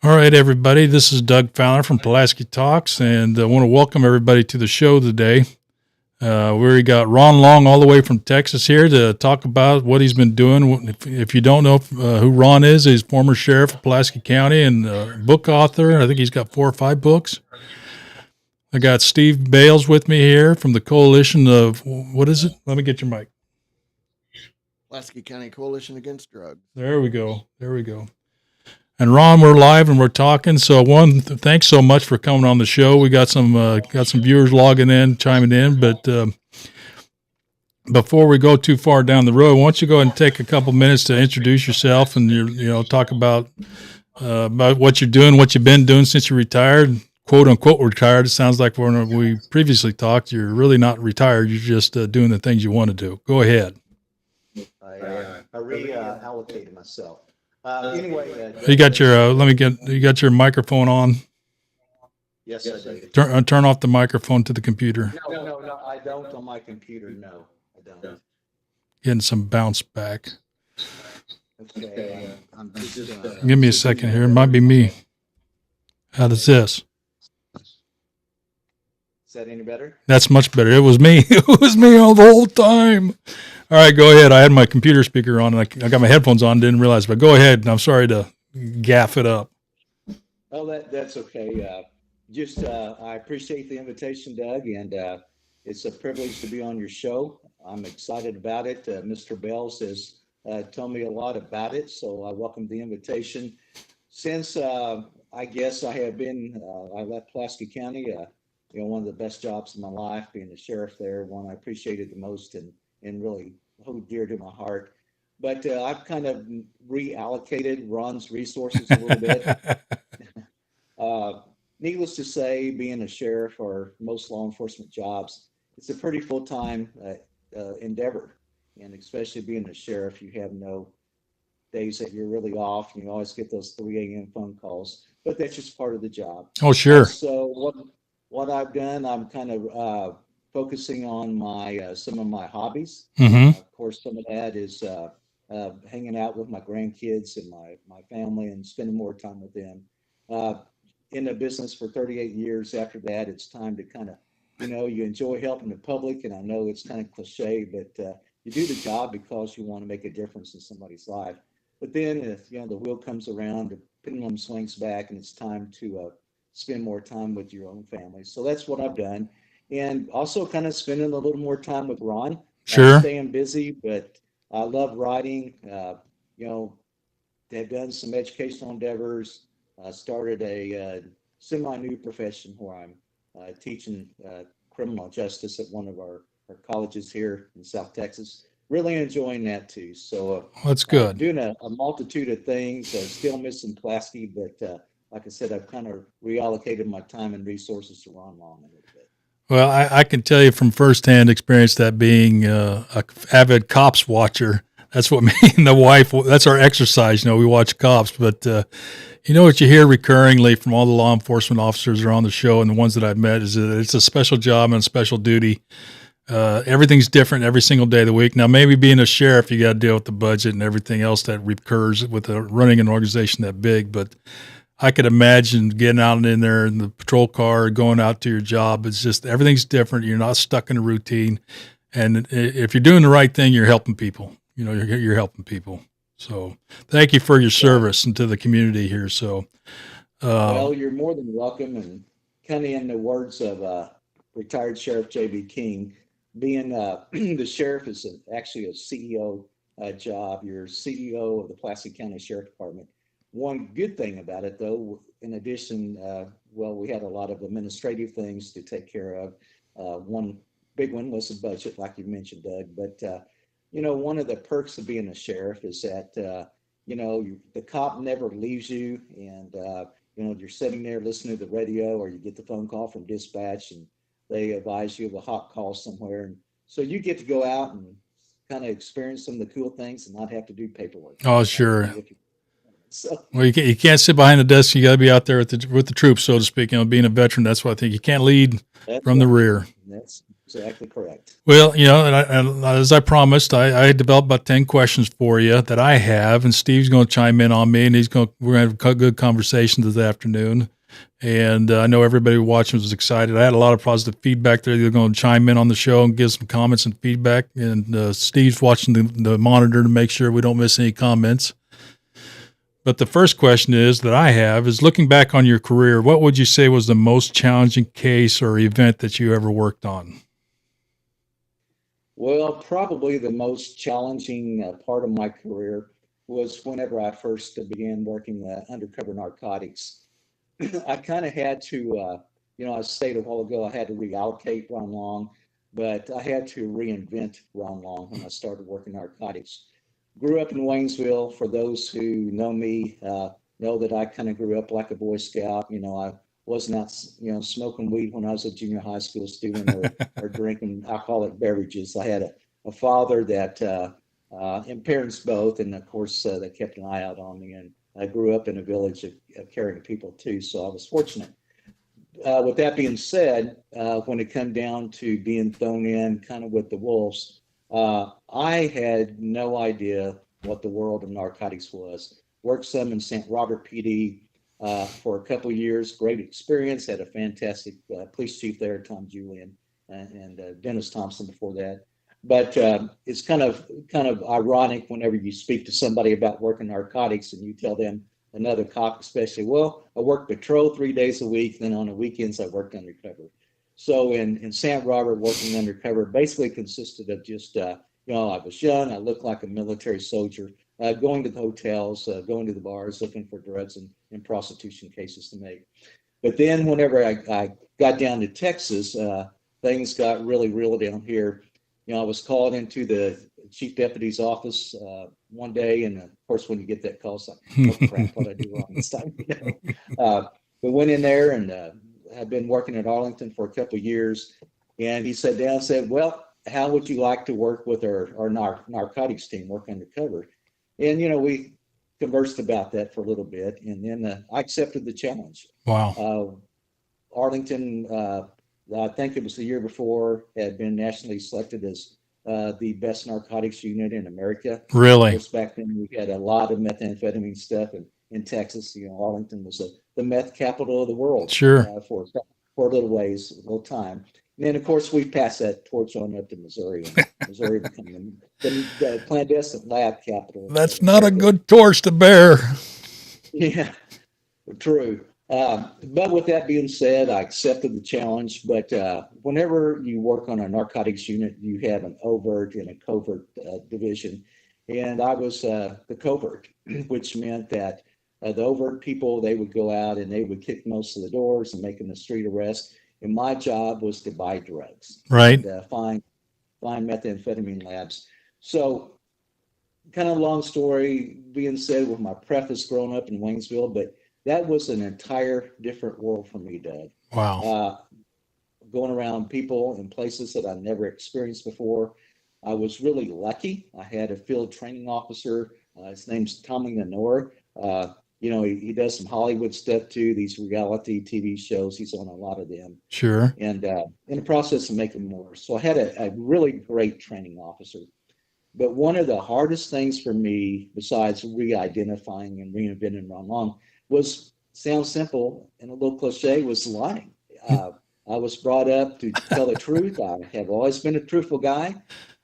All right, everybody. This is Doug Fowler from Pulaski Talks, and I want to welcome everybody to the show today. We got Ron Long all the way from Texas here to talk about what he's been doing. If you don't know who Ron is, he's former sheriff of Pulaski County and book author. I think he's got 4 or 5 books. I got Steve Bales with me here from the coalition of, what is it? Let me get your mic. Pulaski County Coalition Against Drugs. There we go. There we go. And Ron, we're live and we're talking. So thanks so much for coming on the show. We got some viewers logging in, chiming in. But before we go too far down the road, why don't you go ahead and take a couple minutes to introduce yourself and talk about what you're doing, what you've been doing since you retired, quote unquote retired. It sounds like when we previously talked, you're really not retired. You're just doing the things you want to do. Go ahead. I reallocated myself. Anyway, You got your you got your microphone on. yes, I do. Turn off the microphone to the computer. No, I don't on my computer. No, I don't. Getting some bounce back. Okay, I'm just. Give me a second here. It might be me. How does this? Is that any better? That's much better. It was me. It was me all the whole time. All right, go ahead. I had my computer speaker on, and I got my headphones on. Didn't realize, but go ahead. I'm sorry to gaff it up. Oh, that's okay. I appreciate the invitation, Doug, and it's a privilege to be on your show. I'm excited about it. Mr. Bells has told me a lot about it, so I welcome the invitation. Since I guess I have been, I left Pulaski County. One of the best jobs of my life, being the sheriff there. One I appreciated the most, and really hold dear to my heart. But I've kind of reallocated Ron's resources a little bit. Needless to say, being a sheriff or most law enforcement jobs, it's a pretty full-time endeavor. And especially being a sheriff, you have no days that you're really off. And you always get those 3 a.m. phone calls, but that's just part of the job. Oh, sure. So what I've done, I'm kind of focusing on my some of my hobbies. Mm-hmm. Of course, some of that is hanging out with my grandkids and my family and spending more time with them. In the business for 38 years. After that, it's time to kind of, you enjoy helping the public, and I know it's kind of cliche, but you do the job because you want to make a difference in somebody's life. But then, if the wheel comes around, the pendulum swings back, and it's time to spend more time with your own family. So that's what I've done, and also kind of spending a little more time with Ron. Sure. Staying busy, but I love writing. They've done some educational endeavors. Started a semi-new profession where I'm teaching criminal justice at one of our colleges here in South Texas. Really enjoying that too. So That's good. doing a multitude of things. Still missing Pulaski, but like I said, I've kind of reallocated my time and resources to Ron Long a little bit. Well, I can tell you from firsthand experience that being a avid cops watcher, that's what me and the wife, that's our exercise. We watch cops, but what you hear recurringly from all the law enforcement officers that are on the show and the ones that I've met is that it's a special job and a special duty. Everything's different every single day of the week. Now, maybe being a sheriff, you got to deal with the budget and everything else that recurs with running an organization that big, but I could imagine getting out in there in the patrol car, going out to your job. It's just everything's different. You're not stuck in a routine. And if you're doing the right thing, you're helping people. You're helping people. So thank you for your service and to the community here. So, well, you're more than welcome. And kind of in the words of retired Sheriff J.B. King, being the sheriff is actually a CEO job. You're CEO of the Pulaski County Sheriff Department. One good thing about it, though, in addition, we had a lot of administrative things to take care of. One big one was the budget, like you mentioned, Doug. But one of the perks of being a sheriff is that the cop never leaves you, and you're sitting there listening to the radio, or you get the phone call from dispatch, and they advise you of a hot call somewhere, and so you get to go out and kind of experience some of the cool things and not have to do paperwork. Oh, sure. So, well, you can't sit behind the desk. You got to be out there with the troops, so to speak. Being a veteran, that's what I think. You can't lead from the rear. exactly correct. Well, and as I promised, I developed about 10 questions for you that I have, and Steve's going to chime in on me, and we're going to have a good conversation this afternoon. And I know everybody watching was excited. I had a lot of positive feedback there. They're going to chime in on the show and give some comments and feedback. And Steve's watching the monitor to make sure we don't miss any comments. But the first question that I have is looking back on your career, what would you say was the most challenging case or event that you ever worked on? Well, probably the most challenging part of my career was whenever I first began working undercover narcotics. I kind of had to, I stated a while ago, I had to reallocate Ron Long, but I had to reinvent Ron Long when I started working narcotics. Grew up in Waynesville. For those who know me, know that I kind of grew up like a Boy Scout. I was not, smoking weed when I was a junior high school student or drinking alcoholic beverages. I had a father that, and parents both, and of course, they kept an eye out on me. And I grew up in a village of caring people too, so I was fortunate. With that being said, when it come down to being thrown in kind of with the wolves, I had no idea what the world of narcotics was. Worked some in St. Robert PD for a couple of years. Great experience. Had a fantastic police chief there, Tom Julian, and Dennis Thompson before that. But it's kind of ironic whenever you speak to somebody about working narcotics and you tell them, another cop especially, well, I worked patrol 3 days a week, then on the weekends I worked undercover. So in St. Robert, working undercover basically consisted of just, I was young, I looked like a military soldier, going to the hotels, going to the bars, looking for drugs and prostitution cases to make. But then whenever I got down to Texas, things got really real down here. I was called into the chief deputy's office one day, and of course, when you get that call, it's like, oh crap, what did I do wrong this time? We went in there, and I've been working at Arlington for a couple of years, and he sat down and said, "Well, how would you like to work with our narcotics team, work undercover?" And we conversed about that for a little bit, and then I accepted the challenge. Wow. Arlington, I think it was the year before, had been nationally selected as the best narcotics unit in America. Of Really? course, back then we had a lot of methamphetamine stuff in Texas. Arlington was the meth capital of the world Sure. For a little ways, a little time. And then, of course, we passed that torch on up to Missouri, and Missouri became the clandestine lab capital That's of not a America. good torch to bear. Yeah, true. But with that being said, I accepted the challenge. But whenever you work on a narcotics unit, you have an overt and a covert division. And I was the covert, which meant that the overt people, they would go out and they would kick most of the doors and make them a street arrest. And my job was to buy drugs Right. and find methamphetamine labs. So kind of long story being said with my preface growing up in Waynesville, but that was an entire different world for me, Doug. Wow. Going around people and places that I never experienced before. I was really lucky. I had a field training officer. His name's Tommy Nanor. He does some Hollywood stuff too, these reality TV shows. He's on a lot of them. Sure. And in the process of making more. So I had a really great training officer. But one of the hardest things for me, besides re-identifying and reinventing Ron Long, was sounds simple and a little cliche, was lying. I was brought up to tell the truth. I have always been a truthful guy,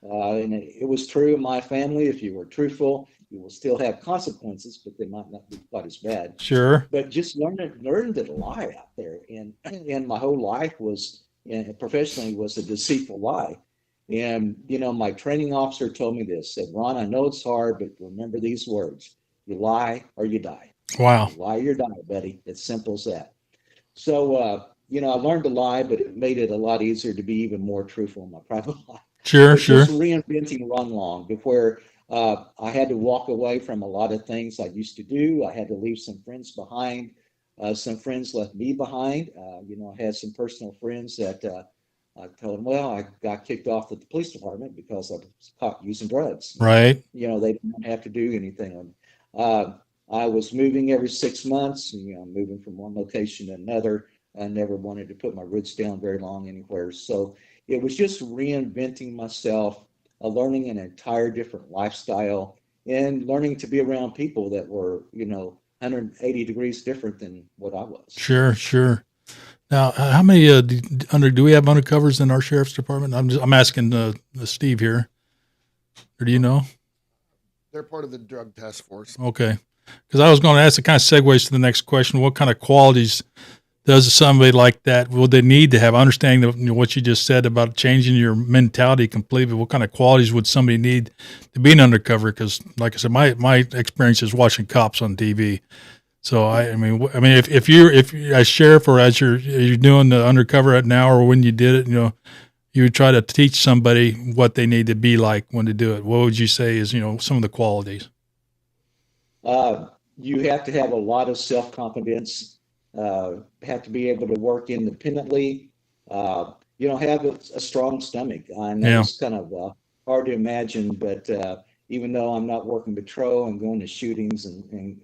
and it was true in my family. If you were truthful, you will still have consequences, but they might not be quite as bad. Sure. But just learned to lie out there, and my whole life was, and professionally, was a deceitful lie. And, my training officer told me this, said, Ron, I know it's hard, but remember these words. You lie or you die. Wow. You lie or you die, buddy. It's simple as that. So, I learned to lie, but it made it a lot easier to be even more truthful in my private life. Sure. But Sure. just reinventing Ron Long, before I had to walk away from a lot of things I used to do. I had to leave some friends behind. Some friends left me behind. I had some personal friends that I told them, well, I got kicked off at the police department because I was caught using drugs. Right. They didn't have to do anything. I was moving every 6 months, moving from one location to another. I never wanted to put my roots down very long anywhere. So it was just reinventing myself, learning an entire different lifestyle, and learning to be around people that were, 180 degrees different than what I was. Sure, sure. Now, how many do we have undercovers in our sheriff's department? I'm asking Steve here, or do you know? They're part of the drug task force. Okay, because I was going to ask. It kind of segues to the next question. What kind of qualities does somebody like that will they need to have? Understanding what you just said about changing your mentality completely. What kind of qualities would somebody need to be an undercover? Because, like I said, my experience is watching cops on TV. So if you as sheriff or as you're doing the undercover at now or when you did it, you would try to teach somebody what they need to be like when they do it. What would you say is some of the qualities? You have to have a lot of self-confidence, have to be able to work independently, have a strong stomach. I know Yeah, it's kind of hard to imagine, but even though I'm not working patrol and going to shootings and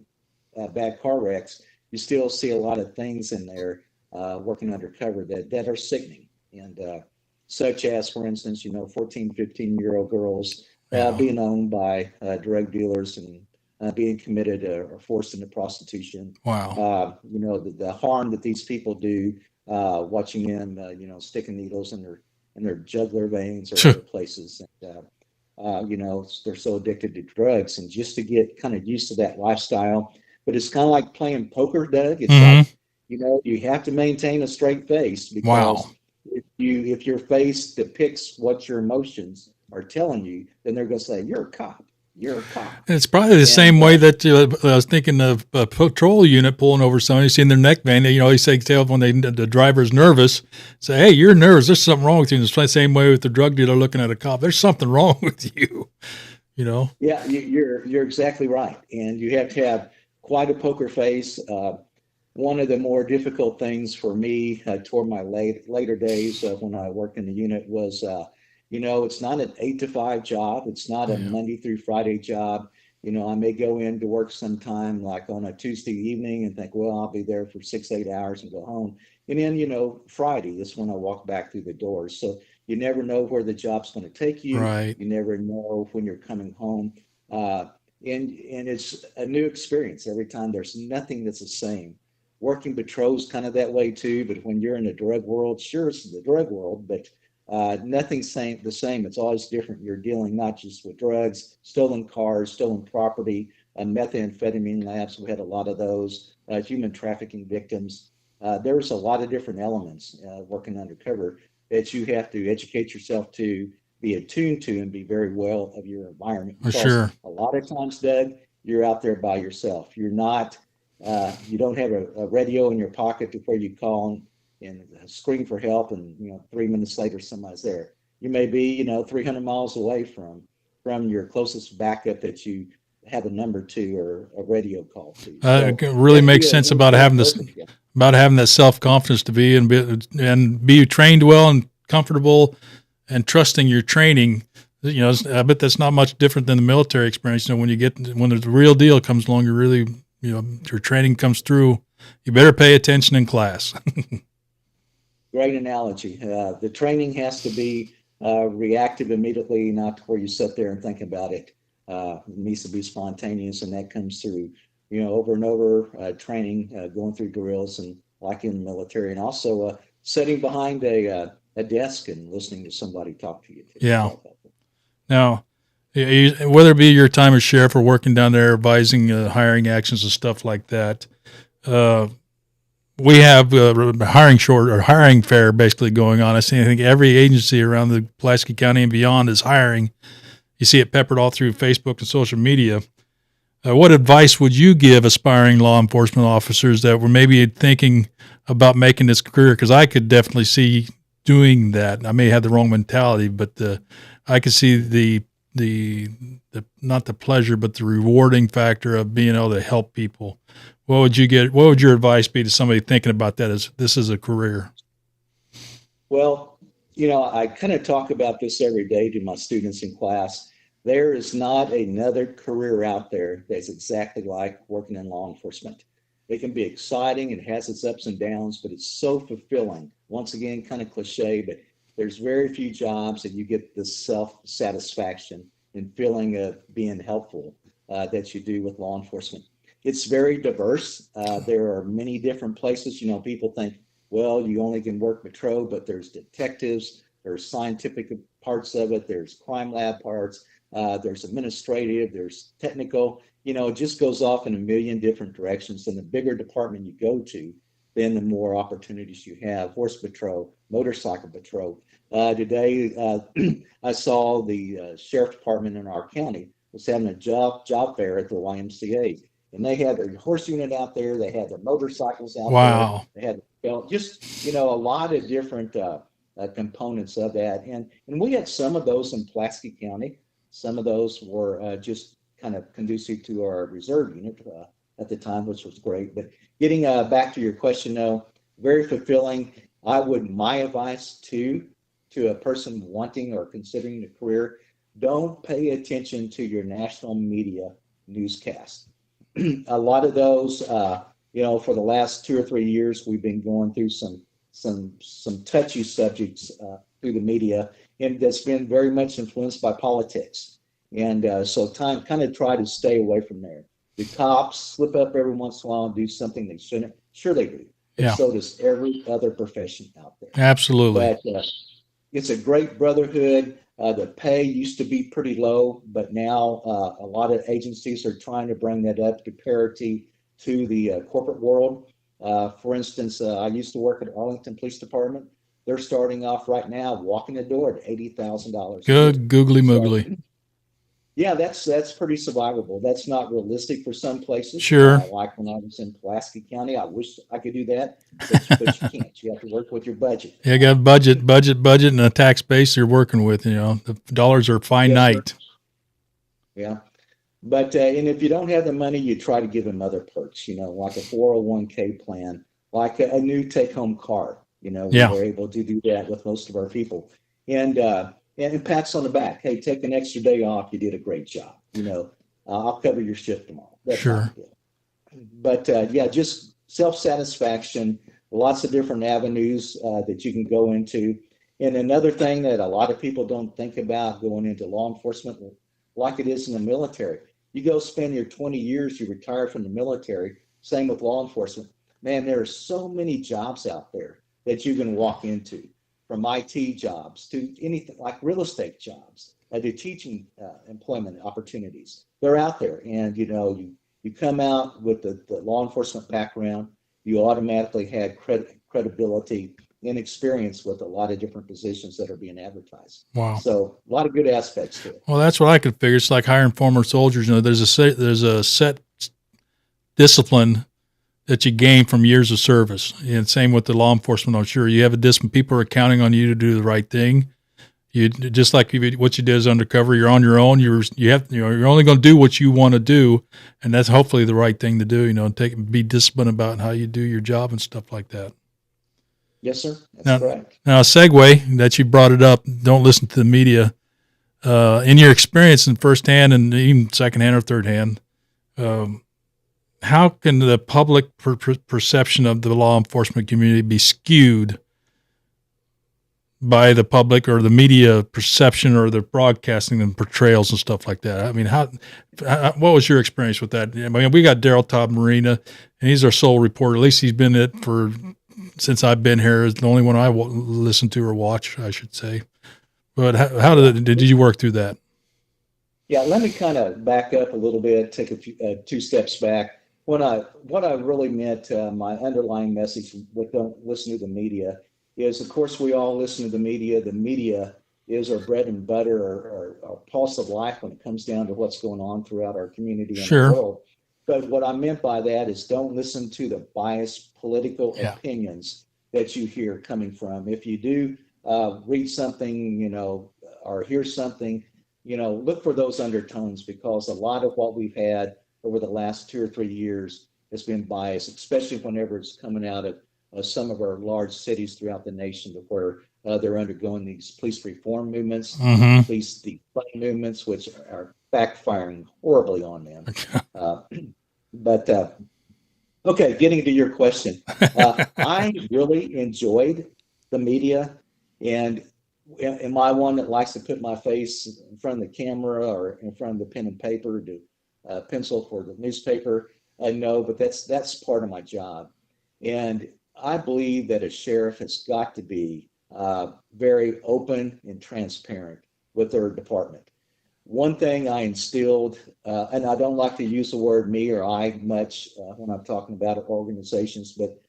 bad car wrecks, you still see a lot of things in there working undercover that are sickening. And such as, for instance, 14, 15-year-old girls yeah, being owned by drug dealers and being committed or forced into prostitution. wow, The harm that these people do, watching them, sticking needles in their jugular veins or other places. And, they're so addicted to drugs and just to get kind of used to that lifestyle. But it's kind of like playing poker, Doug. It's mm-hmm. like, you have to maintain a straight face Wow. because if your face depicts what your emotions are telling you, then they're going to say, you're a cop. You're a cop. It's probably the And same way that I was thinking of a patrol unit pulling over somebody, seeing their neck vein. They say tell when the driver's nervous, say, "Hey, you're nervous. There's something wrong with you." And it's the same way with the drug dealer looking at a cop. There's something wrong with you. You know. Yeah, you're exactly right, and you have to have quite a poker face. One of the more difficult things for me toward my later days when I worked in the unit was, it's not an 8 to 5 job. It's not a Yeah. Monday through Friday job. I may go in to work sometime like on a Tuesday evening and think, well, I'll be there for 6, 8 hours and go home. And then, Friday is when I walk back through the doors. So you never know where the job's going to take you. Right. You never know when you're coming home. Uh, and it's a new experience every time. There's nothing that's the same. Working patrols kind of that way too, but when you're in the drug world, sure, it's the drug world, but nothing's the same. It's always different. You're dealing not just with drugs, stolen cars, stolen property, methamphetamine labs. We had a lot of those, human trafficking victims. There's a lot of different elements working undercover that you have to educate yourself to, be attuned to, and be very well of your environment. For Because sure. a lot of times, Doug, you're out there by yourself. You don't have a radio in your pocket before you call and scream for help, and 3 minutes later somebody's there. You may be 300 miles away from your closest backup that you have a number to or a radio call to. So It you really have to be makes a sense really about good having this, person. Yeah. about having that self confidence to be and be trained well and comfortable and trusting your training. I bet that's not much different than the military experience. When when the real deal comes along, you really, your training comes through. You better pay attention in class. Great analogy. The training has to be reactive immediately, not where you sit there and think about it. It needs to be spontaneous, and that comes through, over and over training, going through drills, and like in the military, and also sitting behind a desk and listening to somebody talk to you. It's Yeah. all helpful. Now, whether it be your time as sheriff or working down there advising hiring actions and stuff like that, uh, we have hiring fair basically going on. I think every agency around the Pulaski County and beyond is hiring. You see it peppered all through Facebook and social media. What advice would you give aspiring law enforcement officers that were maybe thinking about making this career? Because I could definitely see doing that. I may have the wrong mentality, but I could see the not the pleasure, but the rewarding factor of being able to help people. What would your advice be to somebody thinking about that as this is a career? Well, I kind of talk about this every day to my students in class. There is not another career out there that's exactly like working in law enforcement. It can be exciting, it has its ups and downs, but it's so fulfilling. Once again, kind of cliche, but there's very few jobs that you get the self-satisfaction and feeling of being helpful that you do with law enforcement. It's very diverse. There are many different places. People think, well, you only can work patrol, but there's detectives, there's scientific parts of it, there's crime lab parts, there's administrative, there's technical. It just goes off in a million different directions. And the bigger department you go to, then the more opportunities you have. Horse patrol, motorcycle patrol. Today, I saw the sheriff department in our county was having a job fair at the YMCA, and they had their horse unit out there. They had their motorcycles out Wow. there. They had just a lot of different components of that, and we had some of those in Pulaski County. Some of those were just kind of conducive to our reserve unit at the time, which was great. But getting back to your question, though, very fulfilling. My advice to a person wanting or considering a career, don't pay attention to your national media newscasts. A lot of those, for the last 2 or 3 years, we've been going through some touchy subjects through the media, and that's been very much influenced by politics. And so kind of try to stay away from there. The cops slip up every once in a while and do something they shouldn't. Sure they do. But Yeah. so does every other profession out there. Absolutely. But it's a great brotherhood. The pay used to be pretty low, but now a lot of agencies are trying to bring that up to parity to the corporate world. For instance, I used to work at Arlington Police Department. They're starting off right now, walking the door at $80,000. Good googly moogly. So, yeah, that's pretty survivable. That's not realistic for some places. Sure. Like when I was in Pulaski County, I wish I could do that, but you can't. You have to work with your budget. You got budget, and a tax base you're working with. The dollars are finite. Yes, yeah, but and if you don't have the money, you try to give them other perks. Like a 401k plan, like a new take-home car. We're able to do that with most of our people, and pats on the back. Hey, take an extra day off. You did a great job. I'll cover your shift tomorrow. That's sure. But just self-satisfaction, lots of different avenues that you can go into. And another thing that a lot of people don't think about going into law enforcement, like it is in the military, you go spend your 20 years, you retire from the military, same with law enforcement. Man, there are so many jobs out there that you can walk into, from IT jobs to anything like real estate jobs, to teaching employment opportunities. They're out there. And, you come out with the law enforcement background, you automatically had credibility and experience with a lot of different positions that are being advertised. Wow. So a lot of good aspects to it. Well, that's what I could figure. It's like hiring former soldiers. There's a set discipline that you gain from years of service. And same with the law enforcement. I'm sure you have a discipline. People are counting on you to do the right thing. You just like what you did as undercover. You're on your own. You're only going to do what you want to do, and that's hopefully the right thing to do. Be disciplined about how you do your job and stuff like that. Yes, sir. That's correct. Now, a segue that you brought it up. Don't listen to the media. In your experience in firsthand and even secondhand or thirdhand, how can the public perception of the law enforcement community be skewed by the public or the media perception or the broadcasting and portrayals and stuff like that? I mean, what was your experience with that? I mean, we got Daryl Todd Marina, and he's our sole reporter. At least he's been it since I've been here. Is the only one I listen to or watch, I should say. But how did you work through that? Yeah, let me kind of back up a little bit, take a few 2 steps back. What I really meant, my underlying message with don't listen to the media is, of course, we all listen to the media. The media is our bread and butter, our pulse of life when it comes down to what's going on throughout our community and Sure. our world. But what I meant by that is don't listen to the biased political opinions that you hear coming from. If you do read something, or hear something, look for those undertones, because a lot of what we've had over the last 2 or 3 years has been biased, especially whenever it's coming out of some of our large cities throughout the nation, where they're undergoing these police reform movements, police defund movements, which are backfiring horribly on them. Okay, getting to your question, I really enjoyed the media, and am I one that likes to put my face in front of the camera or in front of the pen and paper to pencil for the newspaper? No, but that's part of my job. And I believe that a sheriff has got to be very open and transparent with their department. One thing I instilled, and I don't like to use the word me or I much when I'm talking about organizations, but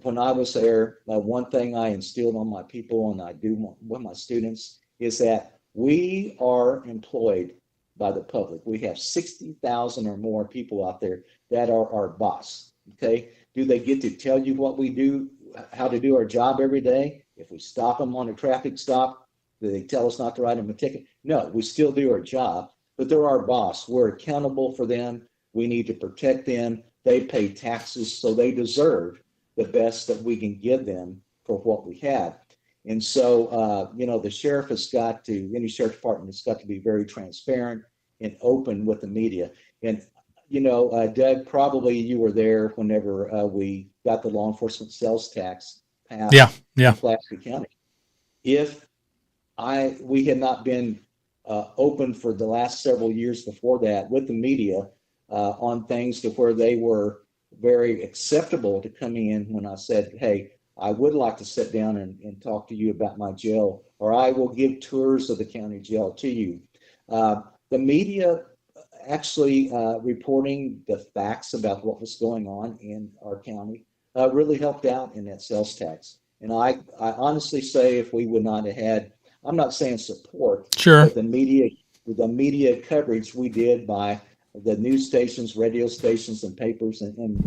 when I was there, one thing I instilled on my people and I do with my students is that we are employed by the public. We have 60,000 or more people out there that are our boss. Okay. Do they get to tell you what we do, how to do our job every day? If we stop them on a traffic stop, do they tell us not to write them a ticket? No, we still do our job, but they're our boss. We're accountable for them. We need to protect them. They pay taxes, so they deserve the best that we can give them for what we have. And so, the sheriff has got to, any sheriff department has got to be very transparent and open with the media. And, Doug, probably you were there whenever we got the law enforcement sales tax passed Yeah. in Pulaski County. If we had not been open for the last several years before that with the media on things to where they were very acceptable to coming in when I said, hey, I would like to sit down and talk to you about my jail, or I will give tours of the county jail to you. The media actually reporting the facts about what was going on in our county really helped out in that sales tax. And I honestly say if we would not have had, I'm not saying support, Sure. but the media coverage we did by the news stations, radio stations, and papers, and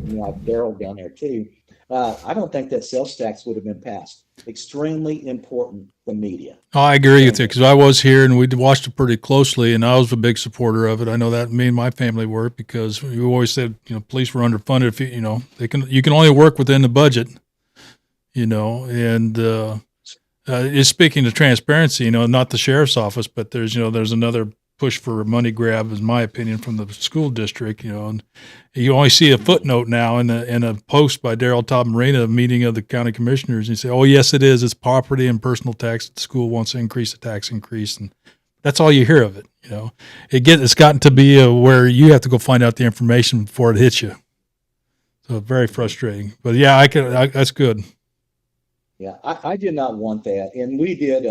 Daryl down there too. I don't think that sales tax would have been passed. Extremely important, the media. Oh, I agree with you because I was here and we watched it pretty closely, and I was a big supporter of it. I know that me and my family were because you always said police were underfunded. If you can only work within the budget, and just speaking of transparency, not the sheriff's office, but there's another push for a money grab, in my opinion, from the school district, and you only see a footnote now in a post by Daryl Todd Marina, a meeting of the county commissioners, and you say, oh, yes, it is. It's property and personal tax. The school wants to increase the tax increase, and that's all you hear of it. It's gotten to be where you have to go find out the information before it hits you. So very frustrating, but yeah, that's good. Yeah, I did not want that, and we did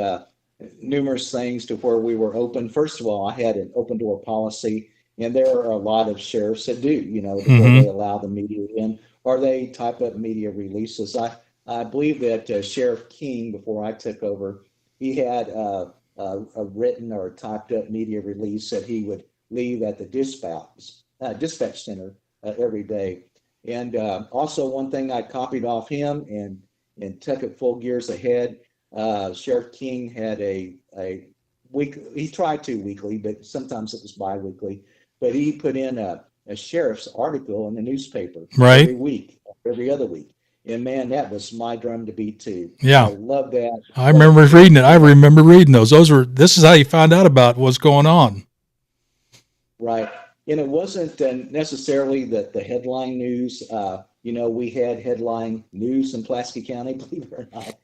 numerous things to where we were open. First of all, I had an open door policy, and there are a lot of sheriffs that do, where they allow the media in, or they type up media releases. I believe that Sheriff King, before I took over, he had a written or typed up media release that he would leave at the dispatch center every day. And also one thing I copied off him and took it full gears ahead. Sheriff King had a week. He tried to weekly, but sometimes it was bi-weekly. But he put in a sheriff's article in the newspaper every week, every other week. And man, that was my drum to beat too. Yeah, I love that. I remember reading it. I remember reading those. This is how you found out about what's going on. Right. And it wasn't necessarily the headline news. We had headline news in Pulaski County, believe it or not.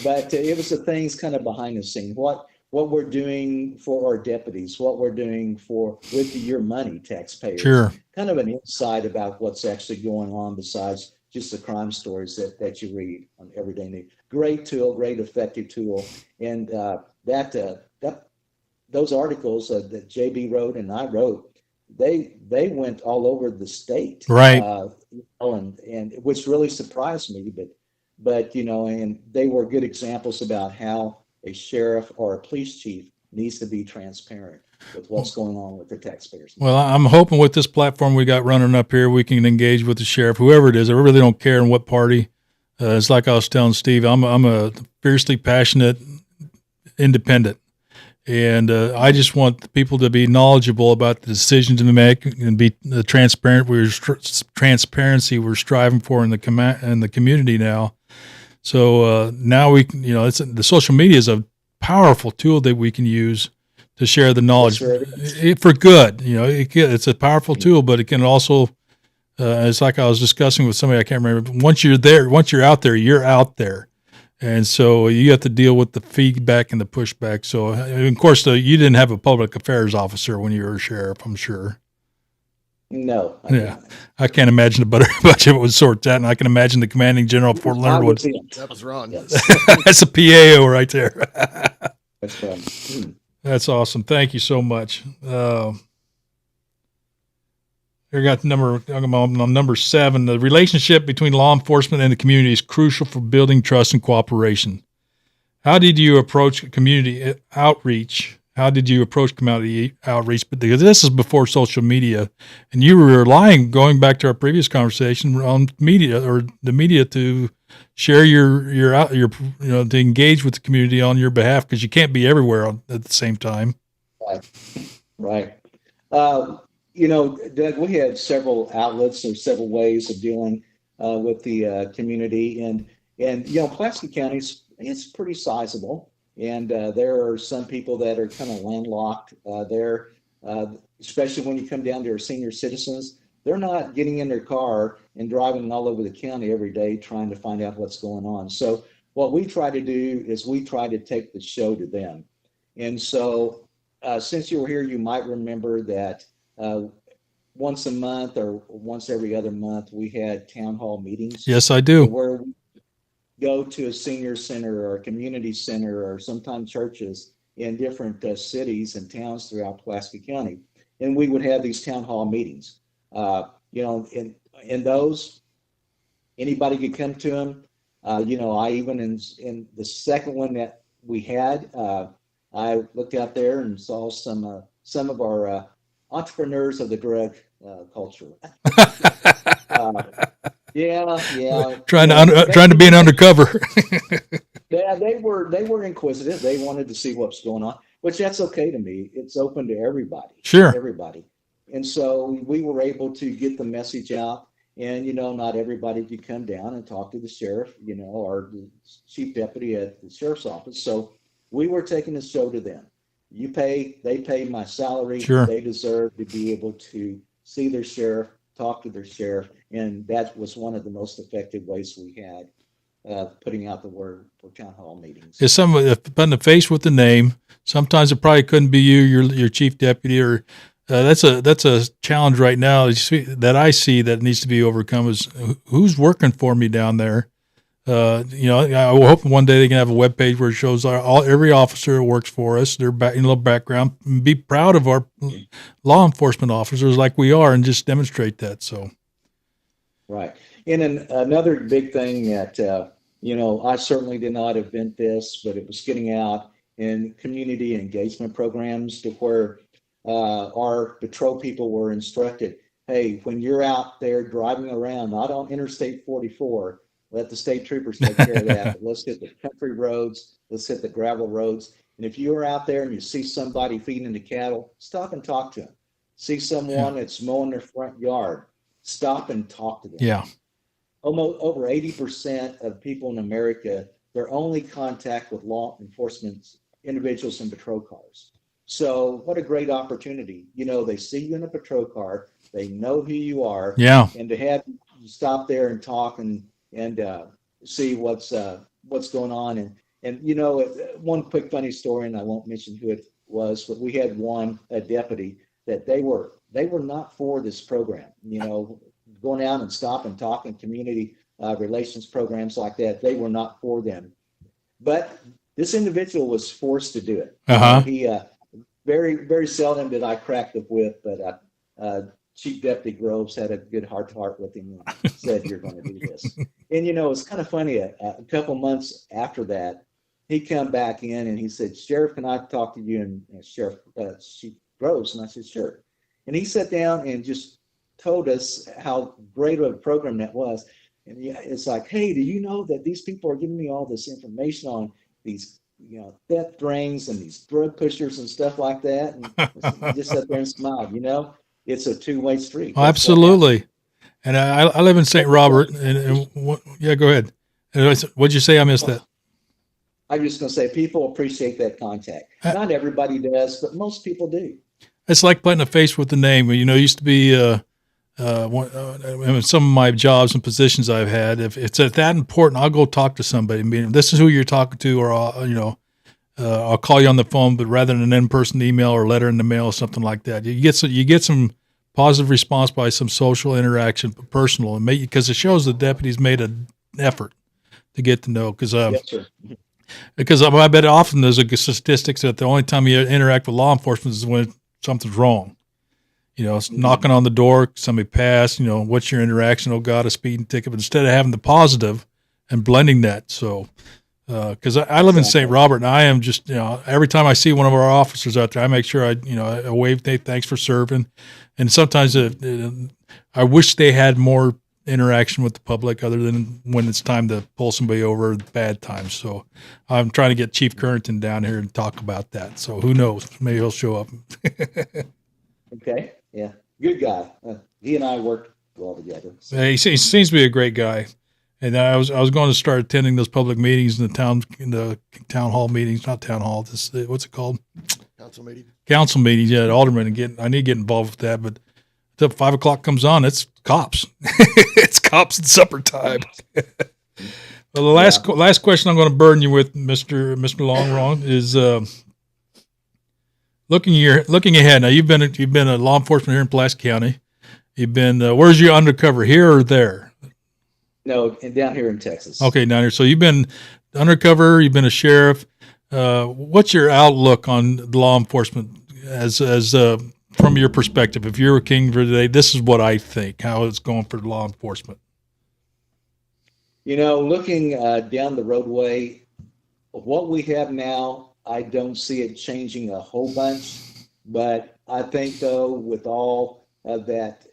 But it was the things kind of behind the scene. What we're doing for our deputies, what we're doing with your money, taxpayers. Sure. Kind of an insight about what's actually going on besides just the crime stories that you read on everyday news. Great tool, great effective tool. And those articles that JB wrote and I wrote, they went all over the state, right? And which really surprised me. But and they were good examples about how a sheriff or a police chief needs to be transparent with what's going on with their taxpayers. Well, I'm hoping with this platform we got running up here, we can engage with the sheriff, whoever it is. I really don't care in what party. It's like I was telling Steve, I'm a fiercely passionate independent. And I just want people to be knowledgeable about the decisions to make and be transparent. Transparency we're striving for in the community now. So now the social media is a powerful tool that we can use to share the knowledge for good. It's a powerful tool, but it can also, it's like I was discussing with somebody I can't remember. Once you're out there, you're out there. And so you have to deal with the feedback and the pushback. So, of course, you didn't have a public affairs officer when you were a sheriff, I'm sure. No, I Yeah. didn't. I can't imagine a better budget would sort that. And I can imagine the commanding general of Fort I Leonard would. was in. That was Ron. Yes, That's a PAO right there. that's right. That's awesome. Thank you so much. I got number 7. The relationship between law enforcement and the community is crucial for building trust and cooperation. How did you approach community outreach? Because this is before social media, and you were relying, going back to our previous conversation, on media or the media to share your to engage with the community on your behalf, because you can't be everywhere at the same time. Right. Doug, we had several outlets or several ways of dealing with the community, and Pulaski County's it's pretty sizable, and there are some people that are kind of landlocked there, especially when you come down to our senior citizens. They're not getting in their car and driving all over the county every day trying to find out what's going on. So what we try to do is we try to take the show to them. And so since you were here, you might remember that once a month or once every other month, we had town hall meetings. Yes, I do. Where we go to a senior center or a community center or sometimes churches in different cities and towns throughout Pulaski County. And we would have these town hall meetings. In those, anybody could come to them. I even in the second one that we had, I looked out there and saw some of our entrepreneurs of the drug culture. Trying to be an undercover. Yeah, they were inquisitive. They wanted to see what's going on, which that's okay to me. It's open to everybody. Sure. Everybody. And so we were able to get the message out. And, not everybody could come down and talk to the sheriff, or the chief deputy at the sheriff's office. So we were taking the show to them. They pay my salary. Sure. They deserve to be able to see their sheriff, talk to their sheriff. And that was one of the most effective ways we had putting out the word for town hall meetings. It's putting a face with the name. Sometimes it probably couldn't be you, your chief deputy, or that's a challenge right now that I see that needs to be overcome is who's working for me down there. I hope one day they can have a webpage where it shows every officer who works for us, their background, and be proud of our law enforcement officers like we are, and just demonstrate that. So, right. And then another big thing that I certainly did not invent this, but it was getting out in community engagement programs to where our patrol people were instructed, hey, when you're out there driving around, not on Interstate 44, let the state troopers take care of that. But let's hit the country roads. Let's hit the gravel roads. And if you're out there and you see somebody feeding the cattle, stop and talk to them. See someone that's mowing their front yard, stop and talk to them. Yeah. Almost over 80% of people in America, their only contact with law enforcement individuals in patrol cars. So what a great opportunity. They see you in a patrol car. They know who you are. Yeah. And to have you stop there and talk and see what's going on. And one quick funny story, and I won't mention who it was, but we had a deputy that they were not for this program, going out and stop and talk in community relations programs like that. They were not for them. But this individual was forced to do it. Uh-huh. He very, very seldom did I crack the whip, but Chief Deputy Groves had a good heart-to-heart with him and said, you're going to do this. And, it's kind of funny. A couple months after that, he come back in and he said, Sheriff, can I talk to you? And Sheriff Chief Groves. And I said, sure. And he sat down and just told us how great of a program that was. And it's like, hey, do you know that these people are giving me all this information on these theft rings and these drug pushers and stuff like that? And he just sat there and smiled. It's a two-way street. Oh, absolutely. And I live in St. Robert. Yeah, go ahead. What'd you say? I missed that. I'm just going to say people appreciate that contact. Not everybody does, but most people do. It's like putting a face with the name. It used to be some of my jobs and positions I've had, if it's that important, I'll go talk to somebody. I mean, this is who you're talking to, or I'll call you on the phone, but rather than an in-person email or letter in the mail or something like that, you get some positive response by some social interaction, personal, and because it shows the deputies made an effort to get to know. Yes, sir. Because I bet often there's a statistics that the only time you interact with law enforcement is when something's wrong. It's knocking on the door, somebody passed, what's your interaction? Oh God, a speeding ticket. But instead of having the positive and blending that. So, because I live in St. Robert, and I am just, every time I see one of our officers out there, I make sure I wave, thanks for serving. And sometimes I wish they had more interaction with the public other than when it's time to pull somebody over at bad times. So I'm trying to get Chief Currington down here and talk about that. So who knows? Maybe he'll show up. Okay. Yeah. Good guy. He and I worked well together. So. He seems to be a great guy. And I was going to start attending those public meetings in the town hall meetings, not town hall. What's it called? Council meeting. Council meetings. Yeah, alderman, and I need to get involved with that. But until 5 o'clock comes on, it's cops. It's cops at supper time. Well, the last question I'm going to burden you with, Mr. Longrong, is looking ahead. Now you've been a law enforcement here in Pulaski County. You've been where's your undercover, here or there? No, and down here in Texas. Okay, down here. So you've been undercover. You've been a sheriff. What's your outlook on law enforcement as from your perspective? If you're a king for today, this is what I think. How it's going for law enforcement. Looking down the roadway, what we have now, I don't see it changing a whole bunch. But I think, though, with all of that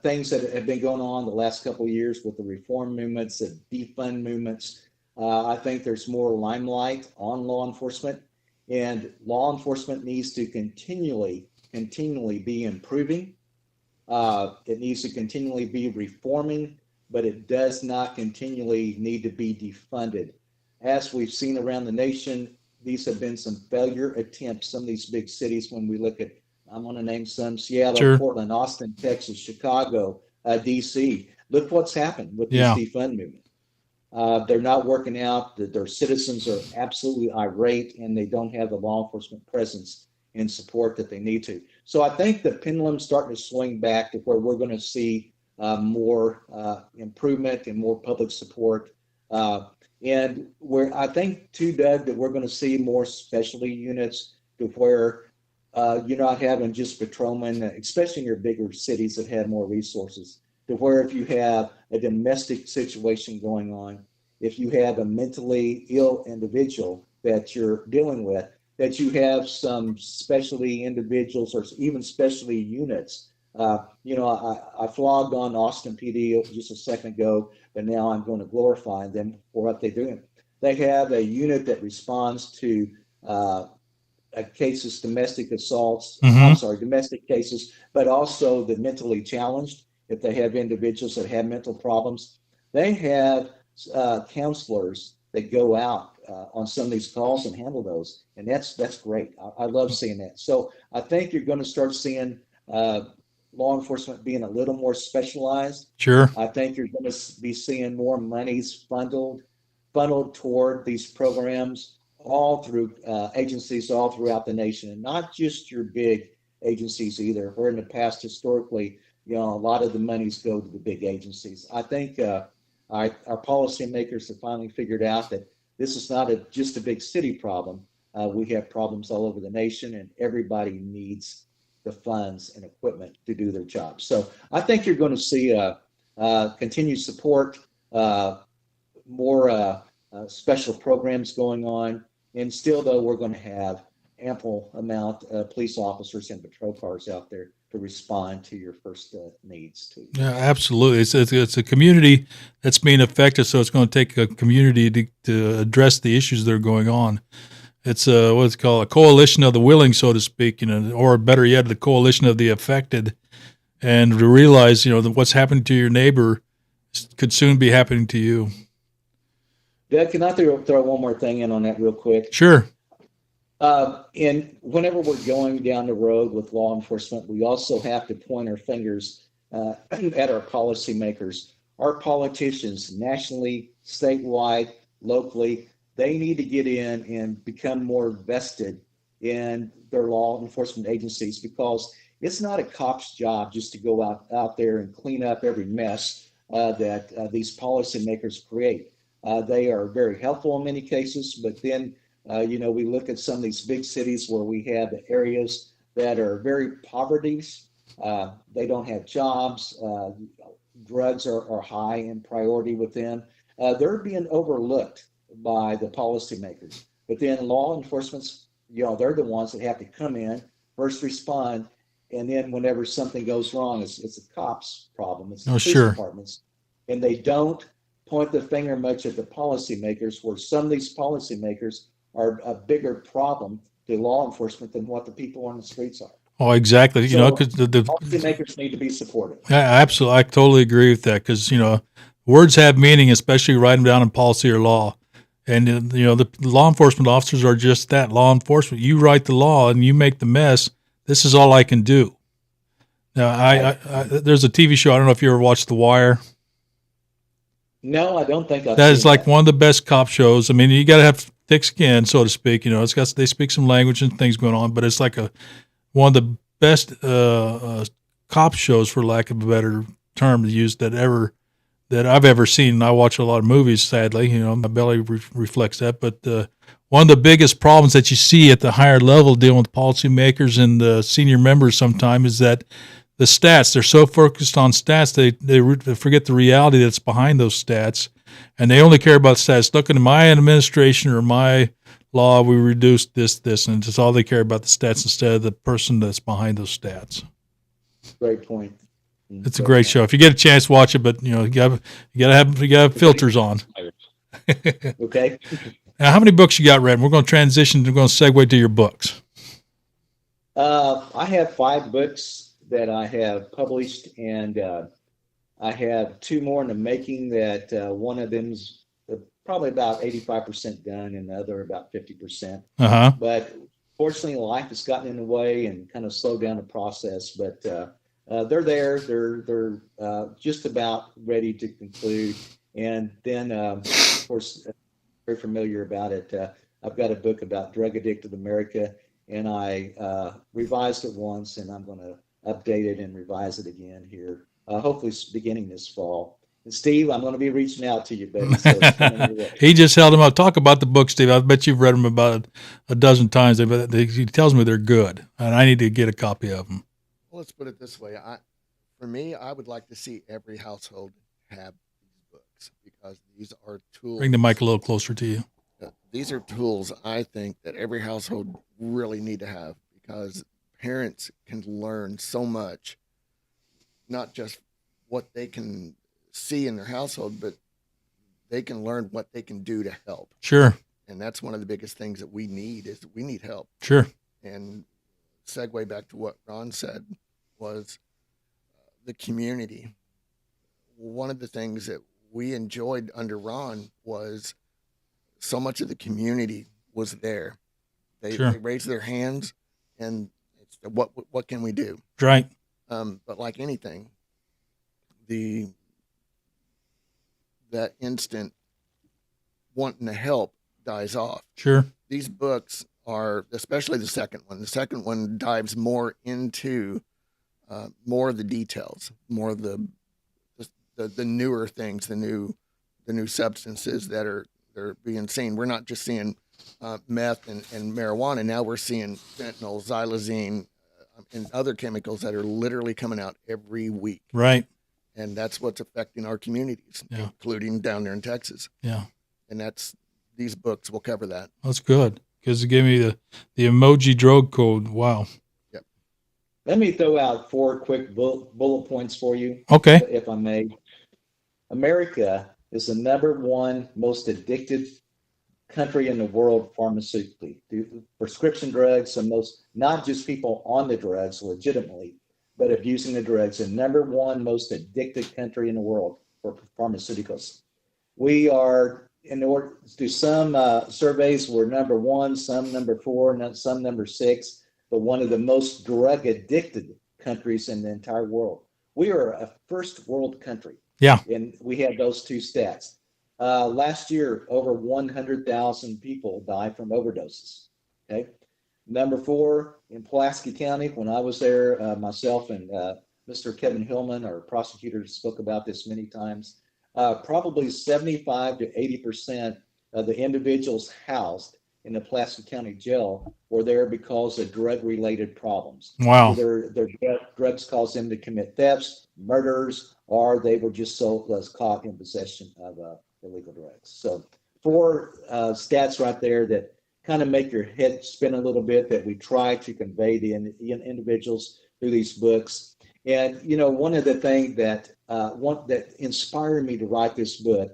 things that have been going on the last couple of years with the reform movements, the defund movements, I think there's more limelight on law enforcement, and law enforcement needs to continually be improving. It needs to continually be reforming, but it does not continually need to be defunded. As we've seen around the nation, these have been some failure attempts, some of these big cities, when we look at, I'm going to name some: Seattle, sure. Portland, Austin, Texas, Chicago, D.C. Look what's happened with this defund movement. They're not working out. Their citizens are absolutely irate, and they don't have the law enforcement presence and support that they need to. So I think the pendulum's starting to swing back to where we're going to see more improvement and more public support. And where I think, too, Doug, that we're going to see more specialty units to where you're not having just patrolmen, especially in your bigger cities that have more resources, to where if you have a domestic situation going on, if you have a mentally ill individual that you're dealing with, that you have some specialty individuals or even specialty units. I flogged on Austin PD just a second ago, but now I'm going to glorify them for what they're doing. They have a unit that responds to cases, domestic assaults, domestic cases, but also the mentally challenged. If they have individuals that have mental problems, they have counselors that go out on some of these calls and handle those. And that's great. I love seeing that. So I think you're going to start seeing law enforcement being a little more specialized. Sure. I think you're going to be seeing more monies funneled toward these programs, all through agencies all throughout the nation, and not just your big agencies either. Where in the past, historically, a lot of the monies go to the big agencies. I think our policymakers have finally figured out that this is not just a big city problem. We have problems all over the nation, and everybody needs the funds and equipment to do their job. So I think you're going to see continued support, more special programs going on. And still, though, we're going to have ample amount of police officers and patrol cars out there to respond to your first needs too. Yeah, absolutely. It's a community that's being affected, so it's going to take a community to address the issues that are going on. It's what's called a coalition of the willing, so to speak, or better yet, the coalition of the affected, and to realize, that what's happening to your neighbor could soon be happening to you. Doug, can I throw one more thing in on that real quick? Sure. And whenever we're going down the road with law enforcement, we also have to point our fingers at our policymakers. Our politicians, nationally, statewide, locally, they need to get in and become more vested in their law enforcement agencies, because it's not a cop's job just to go out there and clean up every mess that these policymakers create. They are very helpful in many cases, but then we look at some of these big cities where we have areas that are very poverty. They don't have jobs. Drugs are high in priority with them. They're being overlooked by the policymakers. But then law enforcement's, they're the ones that have to come in, first respond, and then whenever something goes wrong, it's a cop's problem. It's the police departments, and they don't point the finger much at the policymakers, where some of these policymakers are a bigger problem to law enforcement than what the people on the streets are. Oh, exactly. So Because the policymakers need to be supportive. absolutely, I totally agree with that. Because words have meaning, especially writing them down in policy or law. And the law enforcement officers are just that, law enforcement. You write the law and you make the mess. This is all I can do. Now, I there's a TV show. I don't know if you ever watched The Wire. No, I don't think that is like one of the best cop shows. I mean, you got to have thick skin, so to speak. They speak some language and things going on, but it's like one of the best cop shows, for lack of a better term to use, that I've ever seen. And I watch a lot of movies, sadly. My belly reflects that. But one of the biggest problems that you see at the higher level dealing with policymakers and the senior members sometimes is that the stats, they're so focused on stats, they forget the reality that's behind those stats, and they only care about stats. Look, in my administration or my law, we reduced this, and it's all they care about, the stats, instead of the person that's behind those stats. Great point. It's a great show. If you get a chance, watch it. But you gotta have filters on. Okay. Now, how many books you got read? We're going to transition. We're going to segue to your books. I have 5 books that I have published, and I have 2 more in the making. That one of them's probably about 85% done, and the other about 50%. But fortunately, life has gotten in the way and kind of slowed down the process. But they're there. They're just about ready to conclude. And then, of course, very familiar about it. I've got a book about drug addicted America, and I revised it once, and I'm going to update it and revise it again here, hopefully beginning this fall. And Steve, I'm going to be reaching out to you, buddy. So he just held them up. Talk about the book, Steve. I bet you've read them about a dozen times. He tells me they're good, and I need to get a copy of them. Well, let's put it this way. For me, I would like to see every household have these books, because these are tools. Bring the mic a little closer to you. These are tools, I think, that every household really need to have, because parents can learn so much, not just what they can see in their household, but they can learn what they can do to help. Sure. And that's one of the biggest things that we need help. Sure. And segue back to what Ron said was the community. One of the things that we enjoyed under Ron was so much of the community was there. They raised their hands, and it's, what can we do? Right. But like anything, that instant wanting to help dies off. Sure. These books are, especially the second one. The second one dives more into more of the details, more of the newer things, the new substances that are being seen. We're not just seeing meth and marijuana. Now we're seeing fentanyl, xylazine, and other chemicals that are literally coming out every week. Right. And that's what's affecting our communities, including down there in Texas. Yeah. And these books will cover that. That's good, because it gave me the emoji drug code. Wow. Yep. Let me throw out 4 quick bullet points for you. Okay. If I may. America is the #1 most addicted country in the world pharmaceutically. Prescription drugs, and not just people on the drugs legitimately, but abusing the drugs. The #1 most addicted country in the world for pharmaceuticals. We are, in order to do some surveys, we're #1, some #4, some #6, but one of the most drug addicted countries in the entire world. we are a first world country. Yeah. And we had those two stats. Last year, over 100,000 people died from overdoses. Okay. Number four, in Pulaski County, when I was there, myself and Mr. Kevin Hillman, our prosecutor, spoke about this many times. Probably 75 to 80% of the individuals housed in the Pulaski County Jail were there because of drug-related problems. Wow. Either their drugs caused them to commit thefts, murders, or they were just so caught in possession of illegal drugs. So four stats right there that kind of make your head spin a little bit that we try to convey the individuals through these books. And one of the things that that inspired me to write this book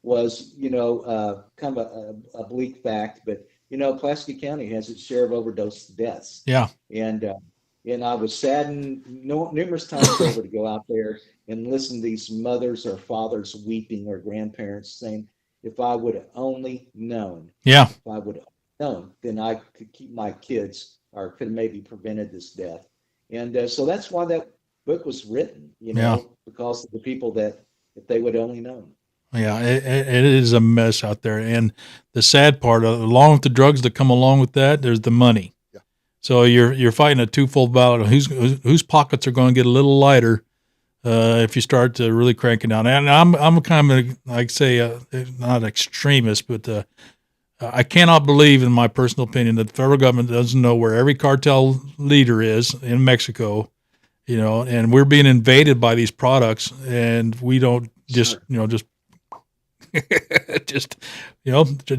was kind of a bleak fact, but Pulaski County has its share of overdose deaths. Yeah. And I was saddened numerous times over to go out there and listen to these mothers or fathers weeping, or grandparents saying, "If I would have only known, Yeah. if I would have known, then I could keep my kids, or could have maybe prevented this death." And so that's why that book was written, because of the people that, if they would have only known. Yeah, it is a mess out there. And the sad part, along with the drugs that come along with that, there's the money. Yeah. So you're fighting a twofold battle. Whose pockets are going to get a little lighter if you start to really crank it down. And I'm kind of, like say, not extremist, but I cannot believe, in my personal opinion, that the federal government doesn't know where every cartel leader is in Mexico, and we're being invaded by these products, and we don't just, just just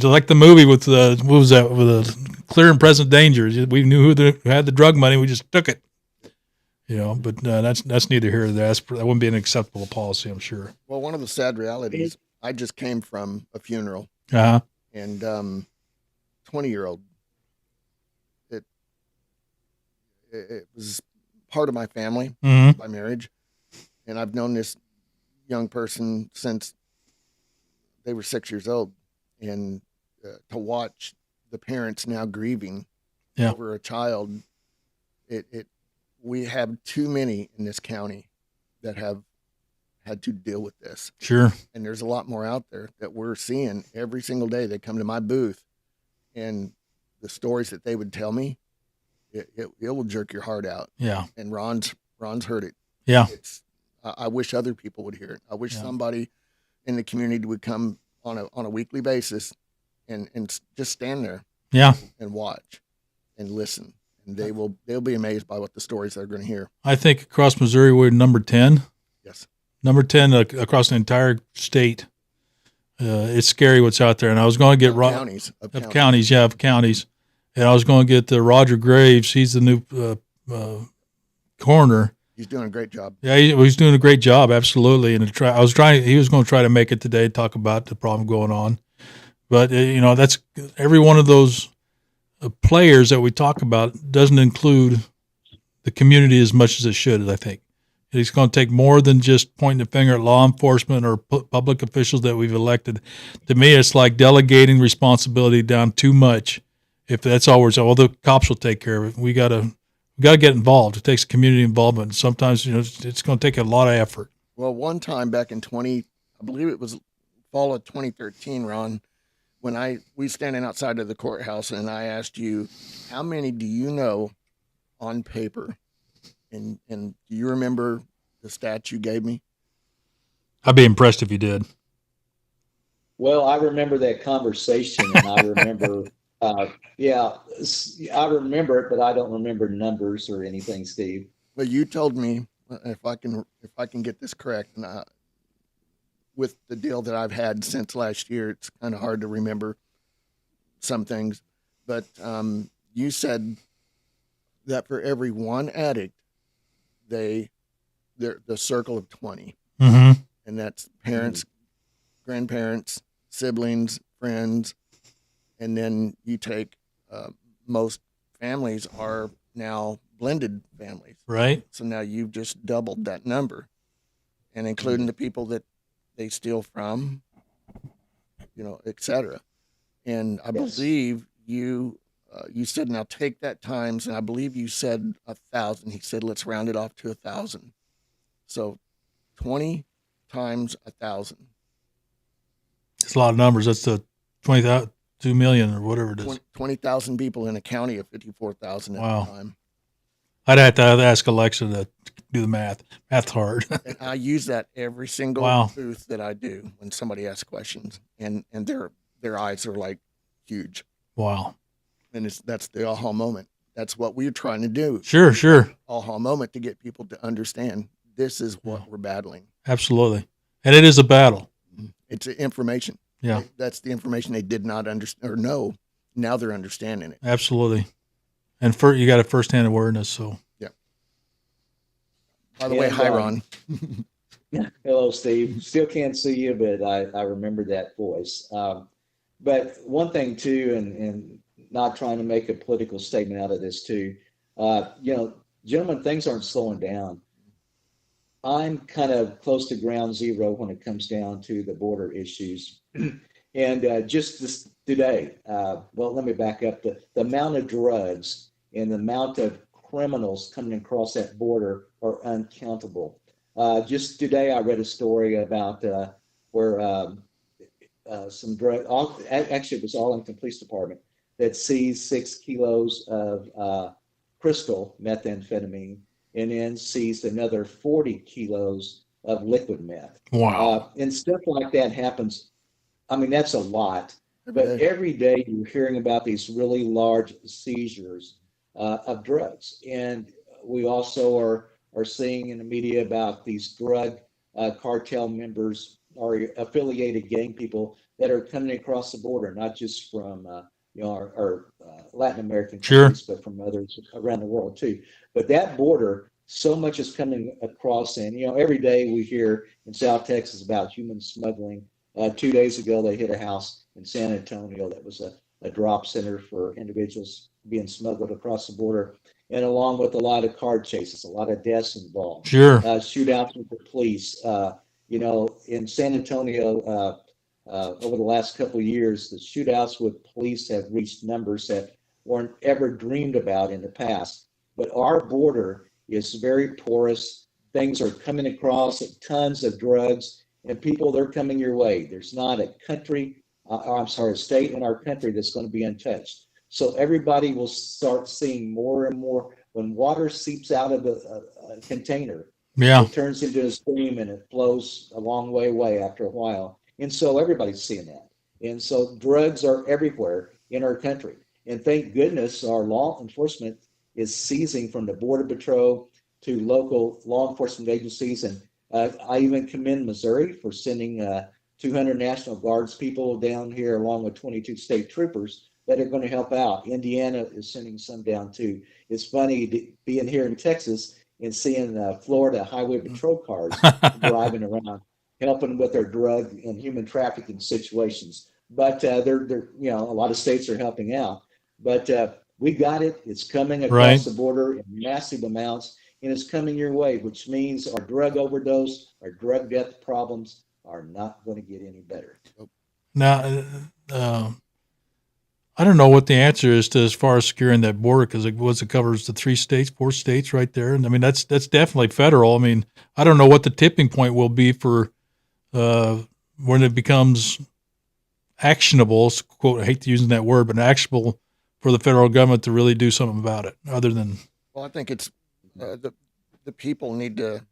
like the movie with what was that, with clear and present danger. We knew who had the drug money, we just took it. But that's neither here nor there. That wouldn't be an acceptable policy, I'm sure. Well, one of the sad realities, I just came from a funeral, and 20-year-old. It was part of my family by marriage, and I've known this young person since they were 6 years old, and to watch the parents now grieving over a child, we have too many in this county that have had to deal with this. Sure. And there's a lot more out there that we're seeing every single day. They come to my booth, and the stories that they would tell me, it will jerk your heart out. Yeah. And Ron's heard it. Yeah. I wish other people would hear it. I wish somebody in the community would come on a weekly basis and just stand there and watch and listen, and they'll be amazed by what the stories they're going to hear. I think across Missouri we're number 10. Yes, number 10 across the entire state. It's scary what's out there, and I was going to get counties, and I was going to get Roger Graves. He's the new coroner. He's doing a great job. Yeah, he's doing a great job, absolutely. And he was going to try to make it today, talk about the problem going on. But that's every one of those players that we talk about doesn't include the community as much as it should. I think it's going to take more than just pointing the finger at law enforcement or public officials that we've elected. To me, it's like delegating responsibility down too much. If that's all we're saying, well, the cops will take care of it. We got to get involved. It takes community involvement. Sometimes, it's going to take a lot of effort. Well, one time back in I believe it was fall of 2013, Ron, when we standing outside of the courthouse, and I asked you, how many do you know on paper? And do you remember the stats you gave me? I'd be impressed if you did. Well, I remember that conversation, and I remember, I remember it, but I don't remember numbers or anything, Steve. Well, you told me, if I can get this correct, and with the deal that I've had since last year, it's kind of hard to remember some things, but you said that for every one addict, they're the circle of 20, and that's parents, grandparents, siblings, friends, and then you take most families are now blended families, right? So now you've just doubled that number, and including the people that they steal from, et cetera. And I believe you said, now take that times, and I believe you said 1,000. He said, let's round it off to 1,000. So 20 times 1,000. It's a lot of numbers. That's the 2 million or whatever it is. 20,000 people in a county of 54,000 at Wow. the time. I'd have to ask Alexa to do the math. Math's hard. And I use that every single Wow. booth that I do when somebody asks questions, and their eyes are like huge. Wow. And that's the aha moment. That's what we're trying to do. Sure. Aha moment to get people to understand this is what we're battling. Absolutely. And it is a battle. It's information. Yeah. That's the information they did not understand or know. Now they're understanding it. Absolutely. And you got a firsthand awareness. So. Yeah. By the way, hi, Ron. Hello, Steve. Still can't see you, but I remember that voice. But one thing too, and not trying to make a political statement out of this too, gentlemen, things aren't slowing down. I'm kind of close to ground zero when it comes down to the border issues. And just this today, well, let me back up. The amount of drugs and the amount of criminals coming across that border are uncountable. Just today, I read a story about where some drug, actually, it was Arlington Police Department that seized 6 kilos of crystal methamphetamine and then seized another 40 kilos of liquid meth. Wow. And stuff like that happens. I mean, that's a lot. But every day you're hearing about these really large seizures of drugs. And we also are seeing in the media about these drug cartel members or affiliated gang people that are coming across the border, not just from our Latin American countries, but from others around the world too. But that border, so much is coming across, and every day we hear in South Texas about human smuggling. 2 days ago, they hit a house in San Antonio that was a drop center for individuals being smuggled across the border, and along with a lot of car chases, a lot of deaths involved. Sure. Shootouts with the police. In San Antonio, over the last couple of years, the shootouts with police have reached numbers that weren't ever dreamed about in the past. But our border is very porous. Things are coming across, tons of drugs, and people, they're coming your way. There's not a state in our country that's going to be untouched. So everybody will start seeing more and more when water seeps out of a container. Yeah. It turns into a stream and it flows a long way away after a while. And so everybody's seeing that. And so drugs are everywhere in our country. And thank goodness our law enforcement is seizing from the Border Patrol to local law enforcement agencies. And I even commend Missouri for sending 200 National Guards people down here along with 22 state troopers that are going to help out. Indiana is sending some down too. It's funny being here in Texas and seeing Florida highway patrol cars driving around, helping with their drug and human trafficking situations. But they're a lot of states are helping out. But we got it. It's coming across the border in massive amounts, and it's coming your way, which means our drug overdose, our drug death problems are not going to get any better. Now, I don't know what the answer is to as far as securing that border because it covers the 4 states right there, and I mean that's definitely federal. I mean, I don't know what the tipping point will be for when it becomes actionable. Quote, I hate using that word, but actionable for the federal government to really do something about it. Other than, well, I think it's the people need to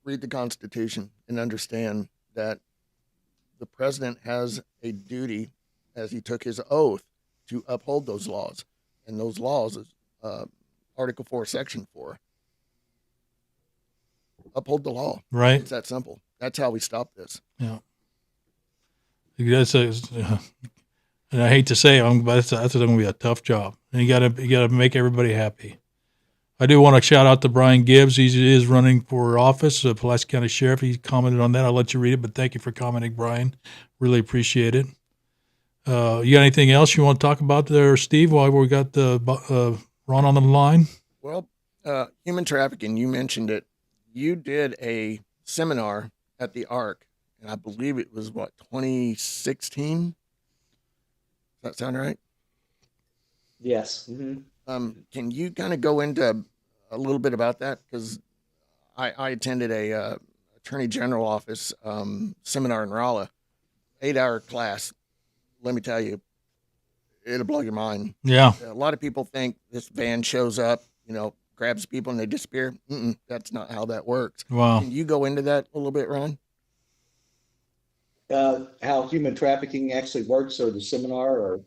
read the Constitution and understand that the president has a duty, as he took his oath, to uphold those laws. And those laws is Article 4, Section 4. Uphold the law. Right. It's that simple. That's how we stop this. Yeah. And I hate to say it, but that's going to be a tough job. And you got to make everybody happy. I do want to shout out to Brian Gibbs. He is running for office, Pulaski County Sheriff. He commented on that. I'll let you read it, but thank you for commenting, Brian. Really appreciate it. You got anything else you want to talk about there, Steve, while we got Ron on the line? Well, human trafficking, you mentioned it. You did a seminar at the ARC, and I believe it was, 2016? Does that sound right? Yes. Mm-hmm. Can you kind of go into a little bit about that? Because I attended a attorney general office seminar in Raleigh, 8 hour class. Let me tell you, it'll blow your mind. Yeah. A lot of people think this van shows up, grabs people and they disappear. That's not how that works. Wow. Can you go into that a little bit, Ron? How human trafficking actually works, or the seminar, or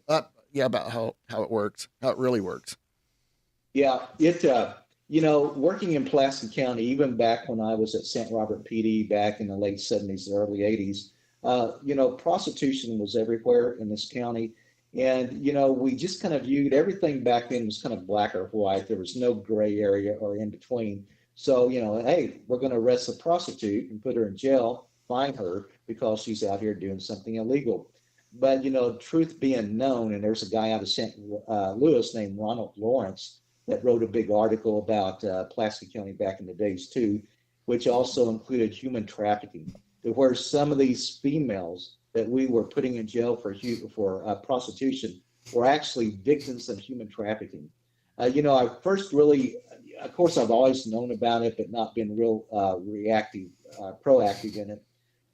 Yeah, about how it works, how it really works. yeah, working in Pulaski County, even back when I was at St. Robert PD back in the late 70s, early 80s, prostitution was everywhere in this county. And, we just kind of viewed everything back then was kind of black or white. There was no gray area or in between. So, hey, we're going to arrest a prostitute and put her in jail, fine her because she's out here doing something illegal. But, truth being known, and there's a guy out of St. Louis named Ronald Lawrence that wrote a big article about Pulaski County back in the days too, which also included human trafficking, to where some of these females that we were putting in jail for prostitution were actually victims of human trafficking. I first really, of course, I've always known about it, but not been real proactive in it.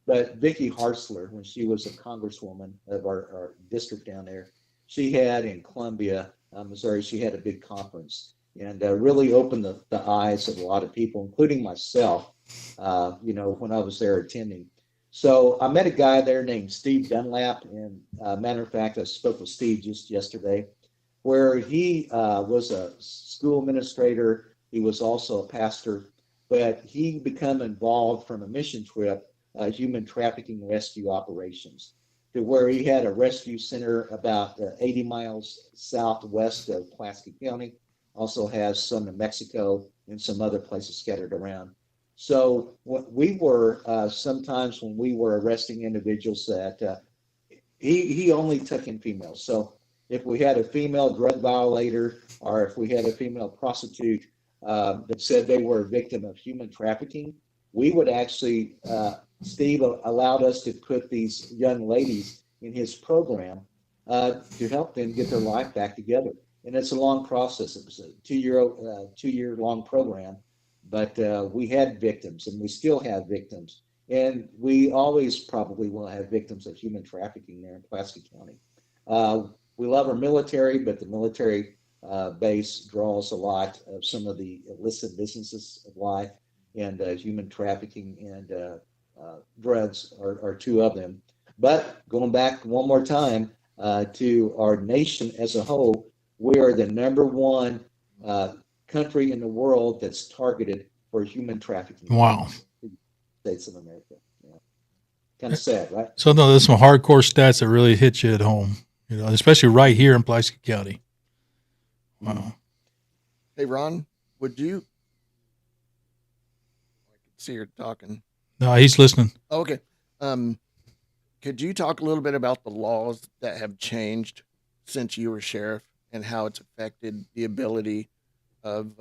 But Vicki Hartzler, when she was a congresswoman of our district down there, she had in Columbia, Missouri, she had a big conference and really opened the eyes of a lot of people, including myself, when I was there attending. So I met a guy there named Steve Dunlap. And matter of fact, I spoke with Steve just yesterday, where he was a school administrator. He was also a pastor, but he became involved from a mission trip, human trafficking rescue operations, to where he had a rescue center about 80 miles southwest of Pulaski County. Also has some in Mexico and some other places scattered around. So what we were sometimes when we were arresting individuals that he only took in females. So if we had a female drug violator or if we had a female prostitute that said they were a victim of human trafficking, we would actually, Steve allowed us to put these young ladies in his program to help them get their life back together. And it's a long process. It was a two-year long program, but we had victims, and we still have victims, and we always probably will have victims of human trafficking there in Pulaski County. We love our military, but the military base draws a lot of some of the illicit businesses of life, and human trafficking and drugs are two of them. But going back one more time to our nation as a whole, we are the number one country in the world that's targeted for human trafficking. Wow. States of America. Yeah. Kind of sad, right? So no, there's some hardcore stats that really hit you at home, especially right here in Pulaski County. Wow. Hey, Ron, would you? I can see you're talking. No, he's listening. Oh, okay. Could you talk a little bit about the laws that have changed since you were sheriff and how it's affected the ability of?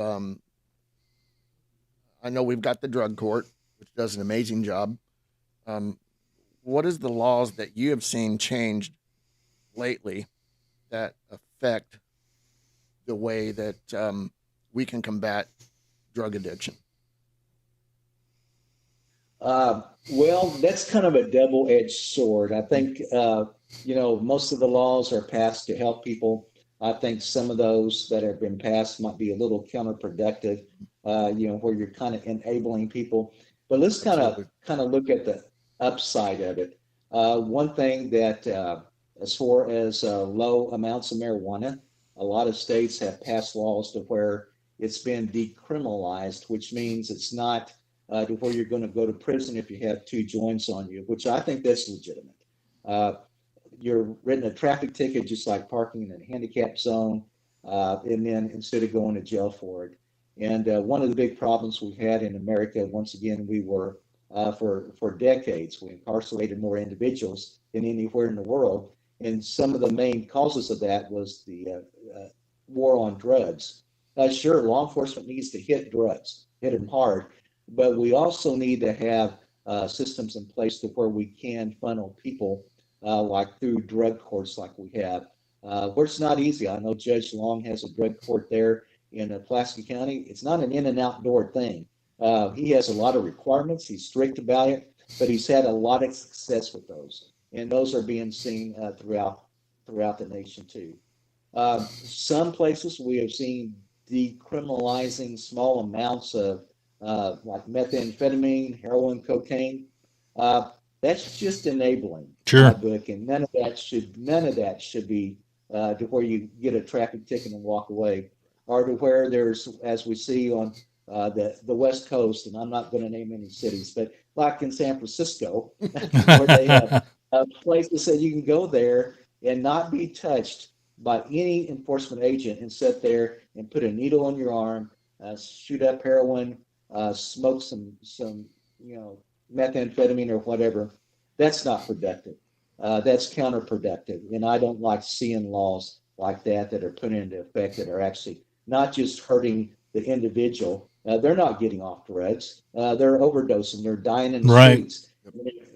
I know we've got the drug court, which does an amazing job. What is the laws that you have seen changed lately that affect the way that we can combat drug addiction? Well, that's kind of a double-edged sword. I think, most of the laws are passed to help people. I think some of those that have been passed might be a little counterproductive, where you're kind of enabling people. But let's kind of look at the upside of it. One thing that, as far as low amounts of marijuana, a lot of states have passed laws to where it's been decriminalized, which means it's not to where you're going to go to prison if you have 2 joints on you, which I think that's legitimate. You're written a traffic ticket just like parking in a handicap zone, and then instead of going to jail for it. And one of the big problems we had in America, once again, we were for decades we incarcerated more individuals than anywhere in the world, and some of the main causes of that was the war on drugs. Sure, law enforcement needs to hit drugs, hit them hard, but we also need to have systems in place to where we can funnel people like through drug courts like we have, where it's not easy. I know Judge Long has a drug court there in Pulaski County. It's not an in and out door thing. He has a lot of requirements. He's strict about it, but he's had a lot of success with those, and those are being seen throughout the nation too. Some places we have seen decriminalizing small amounts of like methamphetamine, heroin, cocaine. Uh, that's just enabling in my Sure. book, and none of that should be to where you get a traffic ticket and walk away, or to where there's, as we see on the West Coast, and I'm not going to name any cities, but like in San Francisco, where they have places that you can go there and not be touched by any enforcement agent and sit there and put a needle on your arm, shoot up heroin, smoke some methamphetamine or whatever. That's not productive. That's counterproductive, and I don't like seeing laws like that are put into effect that are actually not just hurting the individual. They're not getting off drugs. They're overdosing. They're dying in the Right. streets.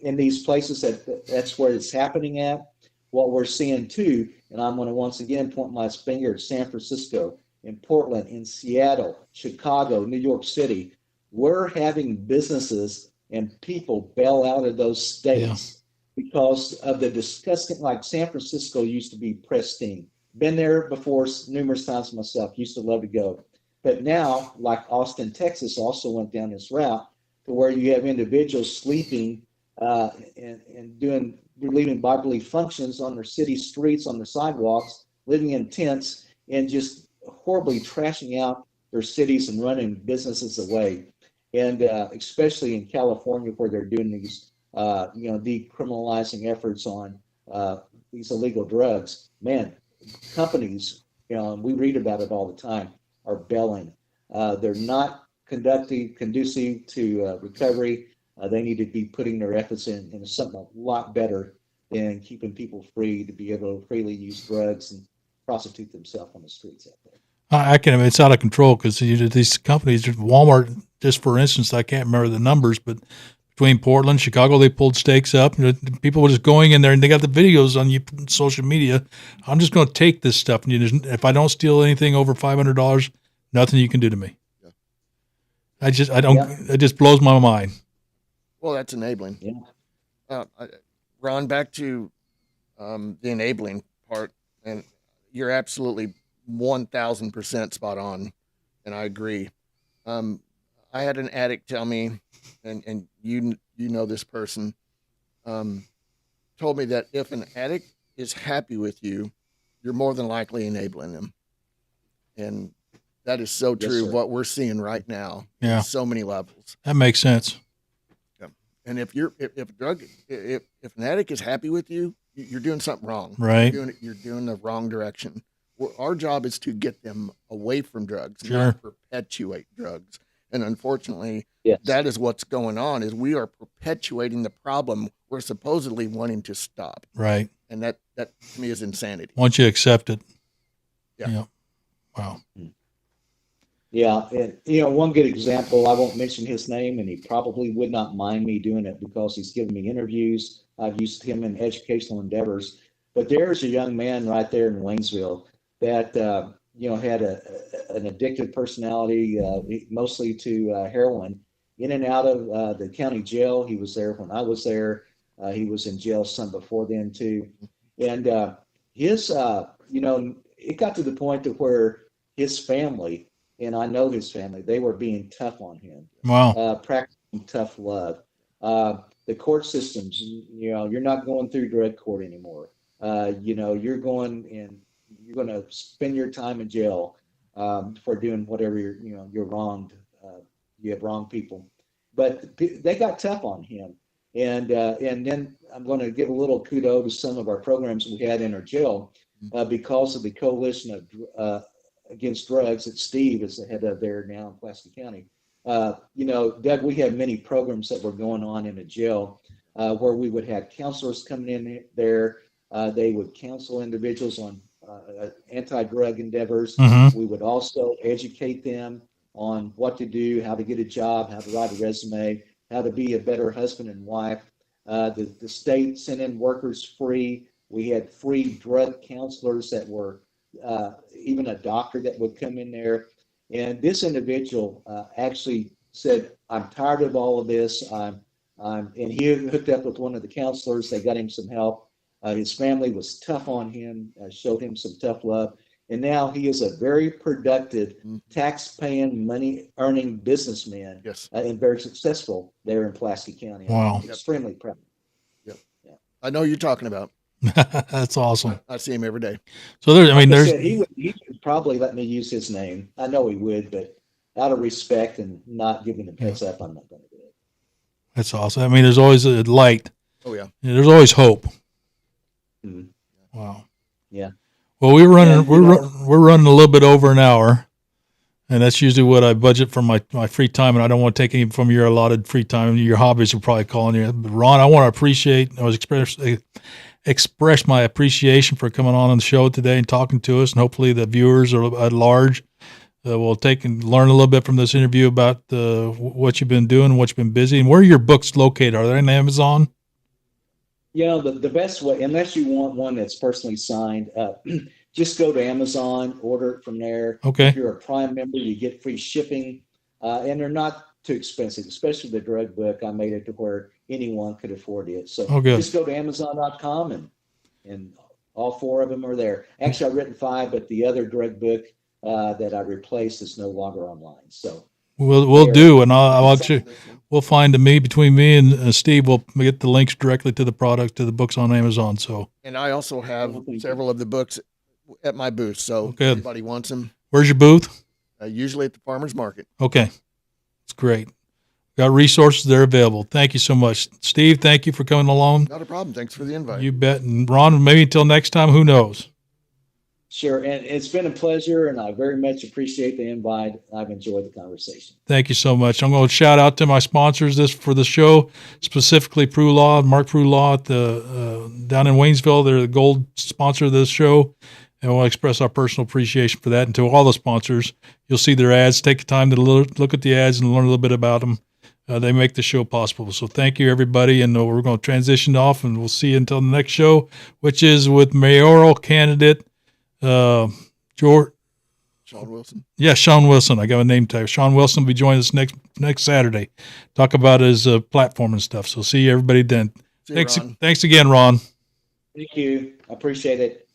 In these places that's where it's happening at. What we're seeing too, and I'm going to once again point my finger at San Francisco, in Portland, in Seattle, Chicago, New York City. We're having businesses and people bail out of those Yeah. states because of the disgusting, like San Francisco used to be pristine. Been there before numerous times myself, used to love to go. But now, like Austin, Texas also went down this route to where you have individuals sleeping and doing relieving bodily functions on their city streets, on their sidewalks, living in tents, and just horribly trashing out their cities and running businesses away. And especially in California, where they're doing these, decriminalizing efforts on these illegal drugs, man, companies, and we read about it all the time, are bailing. They're not conducive to recovery. They need to be putting their efforts in something a lot better than keeping people free to be able to freely use drugs and prostitute themselves on the streets out there. I can. It's out of control because these companies, Walmart, just for instance, I can't remember the numbers, but between Portland, Chicago, they pulled stakes up. People were just going in there, and they got the videos on social media. I'm just going to take this stuff, and if I don't steal anything over $500, nothing you can do to me. Yeah. I don't. Yeah. It just blows my mind. Well, that's enabling. Yeah. Ron, back to the enabling part, and you're absolutely 1,000% spot on, and I agree. Um, I had an addict tell me, and you know this person, um, told me that if an addict is happy with you, you're more than likely enabling them, and that is so Yes, true of sir. what we're seeing right now Yeah, in so many levels. that makes sense. Yeah. And if an addict is happy with you, you're doing something wrong. Right. You're doing the wrong direction. Our job is to get them away from drugs, Sure. not perpetuate drugs. And unfortunately, Yes. that is what's going on. Is we are perpetuating the problem we're supposedly wanting to stop, Right. and that to me is insanity. Once you accept it. Yeah. Yeah. Wow. Yeah, and one good example, I won't mention his name, and he probably would not mind me doing it because he's given me interviews. I've used him in educational endeavors. But there's a young man right there in Waynesville that had an addictive personality, mostly to heroin, in and out of the county jail. He was there when I was there. He was in jail some before then too, and his, it got to the point to where his family, and I know his family, they were being tough on him, Wow. practicing tough love. The court systems, you're not going through drug court anymore. You're going to spend your time in jail for doing whatever you're wronged. You have wronged people, but they got tough on him. And then I'm going to give a little kudo to some of our programs we had in our jail because of the coalition of against drugs that Steve is the head of there now in Pulaski County. Doug, we had many programs that were going on in a jail where we would have counselors coming in there. They would counsel individuals on anti-drug endeavors. Mm-hmm. We would also educate them on what to do, how to get a job, how to write a resume, how to be a better husband and wife. The state sent in workers free. We had free drug counselors that were even a doctor that would come in there. And this individual actually said, I'm tired of all of this. And he hooked up with one of the counselors. They got him some help. His family was tough on him, showed him some tough love. And now he is a very productive, tax-paying, money-earning businessman, Yes. And very successful there in Pulaski County. Wow. I'm extremely proud. Yep. Yeah. I know who you're talking about. That's awesome. I see him every day. So there's, I mean, Like I there's, said, he would probably let me use his name. I know he would, but out of respect and not giving him heads up, I'm not going to do it. that's awesome. I mean, there's always a light. Oh yeah. There's always hope. Mhm. Wow. Yeah. Well, we're running, And, you know- we're running a little bit over an hour, and that's usually what I budget for my free time. And I don't want to take any from your allotted free time. Your hobbies are probably calling you. But Ron, I want to express my appreciation for coming on the show today and talking to us, and hopefully the viewers at large will take and learn a little bit from this interview about what you've been doing, what you've been busy, and where are your books located? Are they on Amazon? You know, the best way, unless you want one that's personally signed, just go to Amazon, order it from there. Okay. If you're a Prime member, you get free shipping, and they're not too expensive, especially the drug book. I made it to where anyone could afford it. So good. just go to Amazon.com and all four of them are there. Actually, I've written 5, but the other drug book that I replaced is no longer online. So We'll do, and we'll find between me and Steve. We'll get the links directly to the product, to the books on Amazon. So, And I also have several of the books at my booth. So if good. anybody wants them, Where's your booth? Usually at the farmer's market. Okay, it's great. Got resources there available. Thank you so much, Steve. Thank you for coming along. Not a problem. Thanks for the invite. You bet. And Ron, maybe until next time. Who knows? sure, and it's been a pleasure, and I very much appreciate the invite. I've enjoyed the conversation. Thank you so much. I'm going to shout out to my sponsors for the show, specifically Prue Law, Mark Prue Law at the down in Waynesville. They're the gold sponsor of this show, and I want to express our personal appreciation for that. And to all the sponsors, you'll see their ads. Take the time to look at the ads and learn a little bit about them. They make the show possible. So thank you, everybody. And we're going to transition off, and we'll see you until the next show, which is with mayoral candidate George. Sean Wilson. Yeah, Sean Wilson. I got a name tag. Sean Wilson will be joining us next Saturday. Talk about his platform and stuff. So see you, everybody, then. See you, Ron. Thanks again, Ron. Thank you. I appreciate it.